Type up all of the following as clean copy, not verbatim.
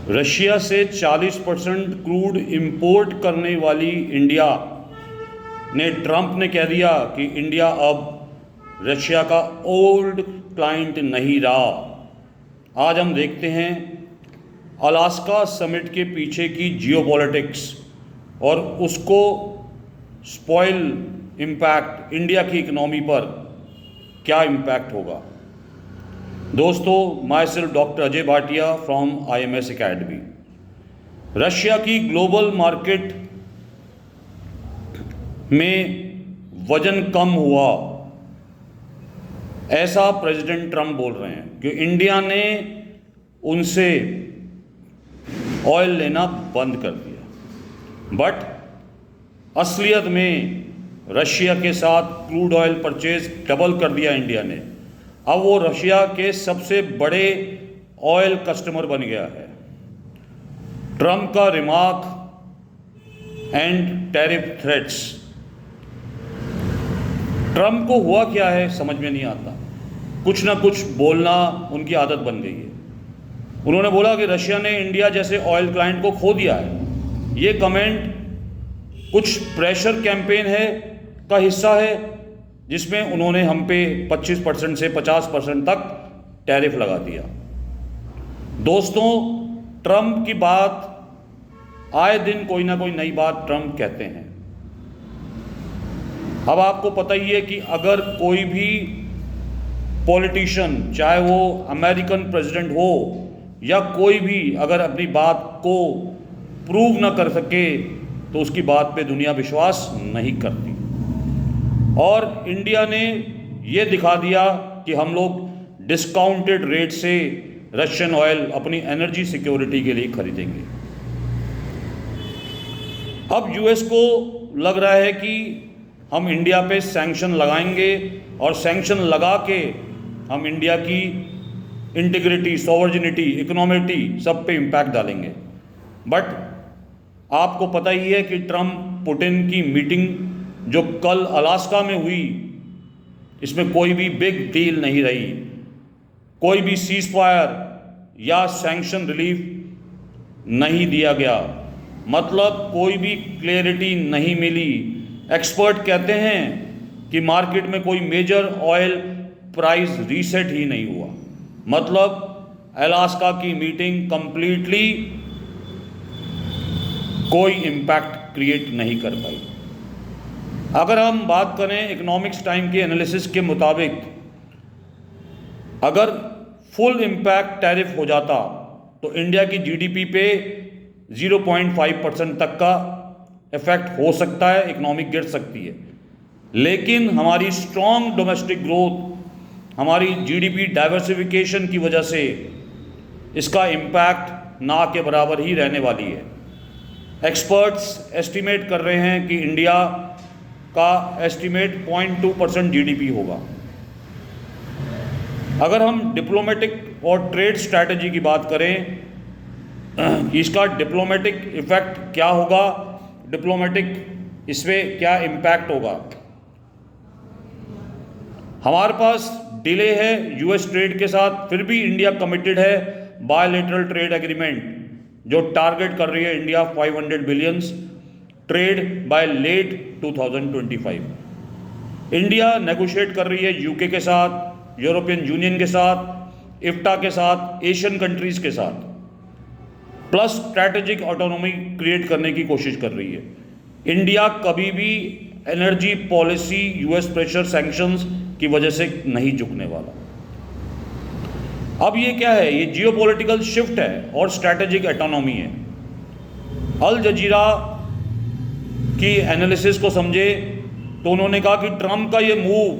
Russia से 40% crude import करने वाली इंडिया ने ट्रंप ने कह दिया कि इंडिया अब रशिया का ओल्ड क्लाइंट नहीं रहा। आज हम देखते हैं अलास्का समिट के पीछे की जियोपॉलिटिक्स और उसको स्पॉइल इम्पैक्ट इंडिया की इकोनॉमी पर क्या इम्पैक्ट होगा। दोस्तों, my self doctor Ajay Bhatia from IMS academy. Russia की ग्लोबल मार्केट में वजन कम हुआ, ऐसा प्रेसिडेंट ट्रंप बोल रहे हैं कि इंडिया ने उनसे ऑयल लेना बंद कर दिया। बट असलियत में रशिया के साथ क्रूड ऑयल परचेज डबल कर दिया इंडिया ने। अब वो रशिया के सबसे बड़े ऑयल कस्टमर बन गया है। ट्रंप का remark and tariff threats. Trump को हुआ क्या है समझ में नहीं आता। कुछ ना कुछ बोलना उनकी आदत बन गई है। उन्होंने बोला कि रशिया ने इंडिया जैसे ऑयल क्लाइंट को खो दिया है। ये कमेंट कुछ प्रेशर कैंपेन है का हिस्सा है, जिसमें उन्होंने हम पे 25% से 50% तक टैरिफ लगा दिया। दोस्तों, ट्रंप की बात, आए दिन कोई ना कोई नई बात ट्रंप कहते हैं। अब आपको पता ही है कि अगर कोई भी पॉलिटिशियन, चाहे वो अमेरिकन प्रेसिडेंट हो या कोई भी, अगर अपनी बात को प्रूव ना कर सके तो उसकी बात पे दुनिया विश्वास नहीं करती। और इंडिया ने ये दिखा दिया कि हम लोग डिस्काउंटेड रेट से रशियन ऑयल अपनी एनर्जी सिक्योरिटी के लिए खरीदेंगे। अब यूएस को लग रहा है कि हम इंडिया पे सैंक्शन लगाएंगे और सैंक्शन लगा के हम इंडिया की इंटीग्रिटी, सॉवरेनिटी, इकोनॉमिटी सब पे इम्पैक्ट डालेंगे। बट आपको पता ही है कि ट्रंप पुतिन की मीटिंग जो कल अलास्का में हुई, इसमें कोई भी बिग डील नहीं रही। कोई भी सीज फायर या सैंक्शन रिलीफ नहीं दिया गया, मतलब कोई भी क्लैरिटी नहीं मिली। एक्सपर्ट कहते हैं कि मार्केट में कोई मेजर ऑयल प्राइस रीसेट ही नहीं हुआ। मतलब अलास्का की मीटिंग कंप्लीटली कोई इम्पैक्ट क्रिएट नहीं कर पाई। अगर हम बात करें इकोनॉमिक्स टाइम के एनालिसिस के मुताबिक, अगर फुल इम्पैक्ट टैरिफ हो जाता तो इंडिया की जीडीपी पे 0.5% तक का इफेक्ट हो सकता है, इकोनॉमिक गिर सकती है। लेकिन हमारी स्ट्रॉन्ग डोमेस्टिक ग्रोथ, हमारी जीडीपी डाइवर्सिफिकेशन की वजह से इसका इम्पैक्ट ना के बराबर ही रहने वाली है। एक्सपर्ट्स एस्टिमेट कर रहे हैं कि इंडिया का एस्टिमेट 0.2% जीडीपी होगा। अगर हम डिप्लोमेटिक और ट्रेड स्ट्रैटेजी की बात करें, इसका डिप्लोमेटिक इफेक्ट क्या होगा, डिप्लोमेटिक इसमें क्या इम्पैक्ट होगा। हमारे पास डिले है यूएस ट्रेड के साथ, फिर भी इंडिया कमिटेड है बायलैटरल ट्रेड एग्रीमेंट जो टारगेट कर रही है India 500 billions trade by late 2025। India negotiate कर रही है यूके के साथ, यूरोपियन यूनियन के साथ, इफ्टा के साथ, एशियन कंट्रीज के साथ, प्लस स्ट्रैटेजिक ऑटोनॉमी क्रिएट करने की कोशिश कर रही है। इंडिया कभी भी energy policy, US pressure, sanctions की वजह से नहीं झुकने वाला। अब ये क्या है, ये जियोपॉलिटिकल शिफ्ट है और स्ट्रैटेजिक ऑटोनॉमी है। अल जजीरा की एनालिसिस को समझे तो उन्होंने कहा कि ट्रंप का ये मूव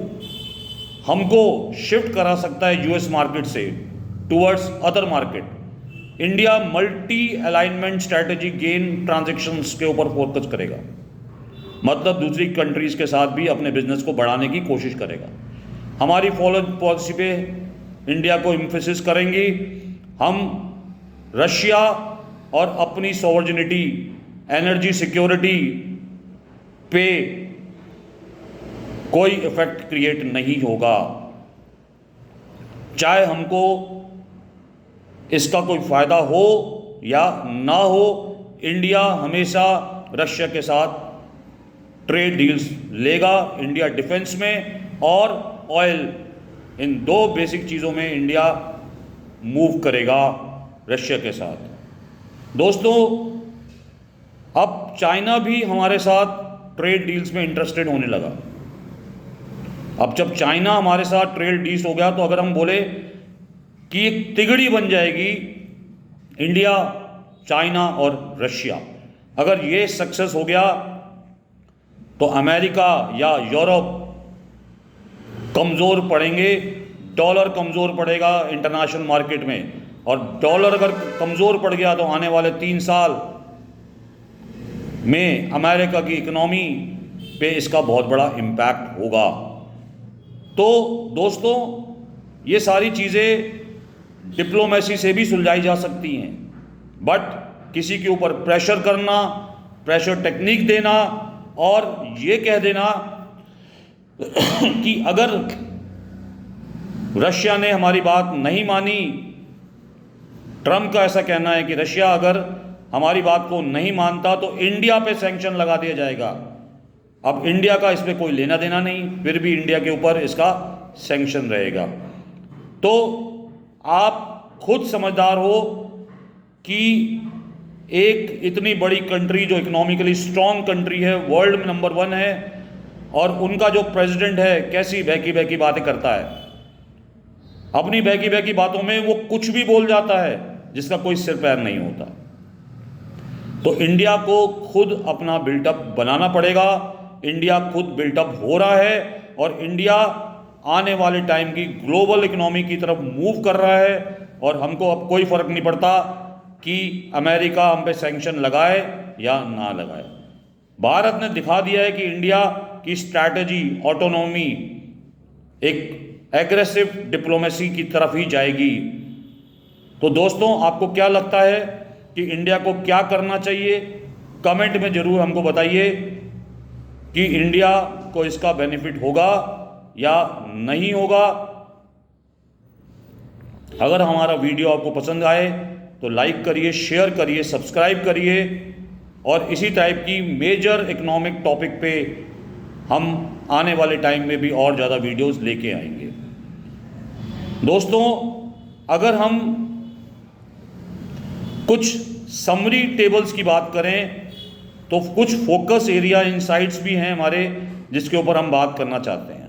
हमको शिफ्ट करा सकता है यूएस मार्केट से towards other market. India multi alignment strategy gain transactions के ऊपर फोकस करेगा, मतलब दूसरी कंट्रीज के साथ भी अपने बिजनेस को बढ़ाने की कोशिश करेगा। हमारी फॉरेन पॉलिसी पे इंडिया को एम्फेसिस करेंगी। हम रशिया और अपनी सॉवरेनिटी, एनर्जी सिक्योरिटी पे कोई इफेक्ट क्रिएट नहीं होगा, चाहे हमको इसका कोई फ़ायदा हो या ना हो, इंडिया हमेशा रशिया के साथ ट्रेड डील्स लेगा। इंडिया डिफेंस में और ऑयल, इन दो बेसिक चीज़ों में इंडिया मूव करेगा रशिया के साथ। दोस्तों, अब चाइना भी हमारे साथ ट्रेड डील्स में इंटरेस्टेड होने लगा। अब जब चाइना हमारे साथ ट्रेड डील्स हो गया, तो अगर हम बोले कि एक तिगड़ी बन जाएगी इंडिया, चाइना और रशिया, अगर ये सक्सेस हो गया तो अमेरिका या यूरोप कमज़ोर पड़ेंगे, डॉलर कमज़ोर पड़ेगा इंटरनेशनल मार्केट में, और डॉलर अगर कमज़ोर पड़ गया तो आने वाले 3 साल में अमेरिका की इकोनॉमी पे इसका बहुत बड़ा इम्पैक्ट होगा। तो दोस्तों, ये सारी चीज़ें डिप्लोमेसी से भी सुलझाई जा सकती हैं, बट किसी के ऊपर प्रेशर करना, प्रेशर टेक्निक देना और ये कह देना कि अगर रशिया ने हमारी बात नहीं मानी, ट्रंप का ऐसा कहना है कि रशिया अगर हमारी बात को नहीं मानता तो इंडिया पे सैंक्शन लगा दिया जाएगा। अब इंडिया का इस पे कोई लेना देना नहीं, फिर भी इंडिया के ऊपर इसका सैंक्शन रहेगा। तो आप खुद समझदार हो कि एक इतनी बड़ी कंट्री जो इकोनॉमिकली स्ट्रॉन्ग कंट्री है, वर्ल्ड में नंबर 1 है, और उनका जो प्रेसिडेंट है कैसी बहकी बहकी बातें करता है। अपनी बहकी बहकी बातों में वो कुछ भी बोल जाता है जिसका कोई सिर पैर नहीं होता। तो इंडिया को खुद अपना बिल्टअप बनाना पड़ेगा। इंडिया खुद बिल्टअप हो रहा है और इंडिया आने वाले टाइम की ग्लोबल इकोनॉमी की तरफ मूव कर रहा है, और हमको अब कोई फर्क नहीं पड़ता कि अमेरिका हम पे सैंक्शन लगाए या ना लगाए। भारत ने दिखा दिया है कि इंडिया की स्ट्रैटेजी ऑटोनॉमी एक एग्रेसिव डिप्लोमेसी की तरफ ही जाएगी। तो दोस्तों, आपको क्या लगता है कि इंडिया को क्या करना चाहिए? कमेंट में ज़रूर हमको बताइए कि इंडिया को इसका बेनिफिट होगा या नहीं होगा। अगर हमारा वीडियो आपको पसंद आए तो लाइक करिए, शेयर करिए, सब्सक्राइब करिए, और इसी टाइप की मेजर इकोनॉमिक टॉपिक पे हम आने वाले टाइम में भी और ज़्यादा वीडियोस लेके आएंगे। दोस्तों, अगर हम कुछ समरी टेबल्स की बात करें तो कुछ फोकस एरिया इनसाइट्स भी हैं हमारे, जिसके ऊपर हम बात करना चाहते हैं।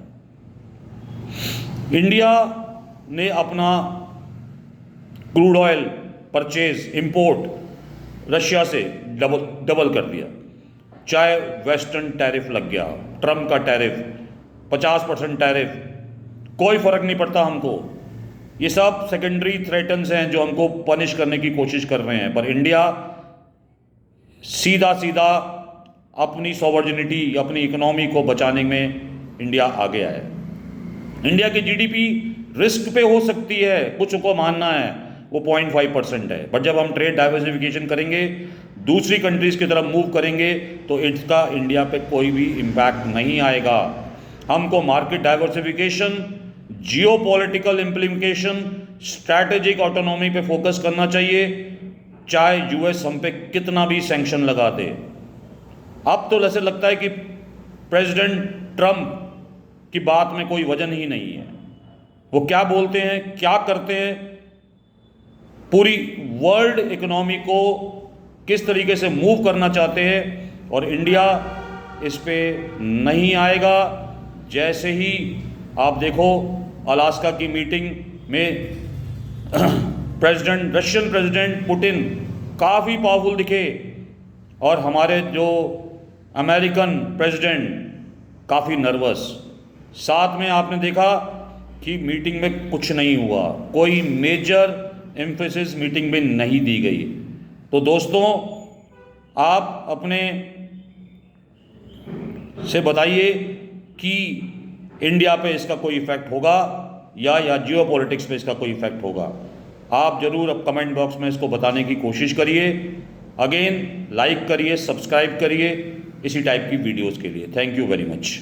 इंडिया ने अपना crude oil purchase, import Russia से डबल कर दिया। चाहे वेस्टर्न टैरिफ लग गया, ट्रम्प का टैरिफ, 50% टैरिफ, कोई फ़र्क नहीं पड़ता हमको। ये सब सेकेंडरी थ्रेटन्स हैं जो हमको पनिश करने की कोशिश कर रहे हैं, पर इंडिया सीधा सीधा अपनी सॉवर्जिनिटी, अपनी इकोनॉमी को बचाने में इंडिया आगे आया है। इंडिया की जीडीपी रिस्क पे हो सकती है, कुछ को मानना है वो 0.5% है, बट जब हम ट्रेड डाइवर्सिफिकेशन करेंगे, दूसरी कंट्रीज़ की तरफ मूव करेंगे, तो इसका इंडिया पे कोई भी इम्पैक्ट नहीं आएगा। हमको market diversification, geopolitical implication, strategic autonomy पे फोकस करना चाहिए, चाहे यूएस हम पे कितना भी सैंक्शन लगा दे। अब तो ऐसे लगता है कि प्रेसिडेंट ट्रंप की बात में कोई वजन ही नहीं है। वो क्या बोलते हैं, क्या करते हैं, पूरी वर्ल्ड इकोनॉमी को किस तरीके से मूव करना चाहते हैं, और इंडिया इस पे नहीं आएगा। जैसे ही आप देखो अलास्का की मीटिंग में रशियन प्रेसिडेंट पुतिन काफ़ी पावरफुल दिखे, और हमारे जो अमेरिकन प्रेसिडेंट काफ़ी नर्वस। साथ में आपने देखा कि मीटिंग में कुछ नहीं हुआ, कोई मेजर एम्फेसिस मीटिंग में नहीं दी गई। तो दोस्तों, आप अपने से बताइए कि इंडिया पे इसका कोई इफेक्ट होगा या जियोपॉलिटिक्स पे इसका कोई इफेक्ट होगा। आप ज़रूर अब कमेंट बॉक्स में इसको बताने की कोशिश करिए। अगेन लाइक करिए, सब्सक्राइब करिए इसी टाइप की वीडियोस के लिए। Thank you very much.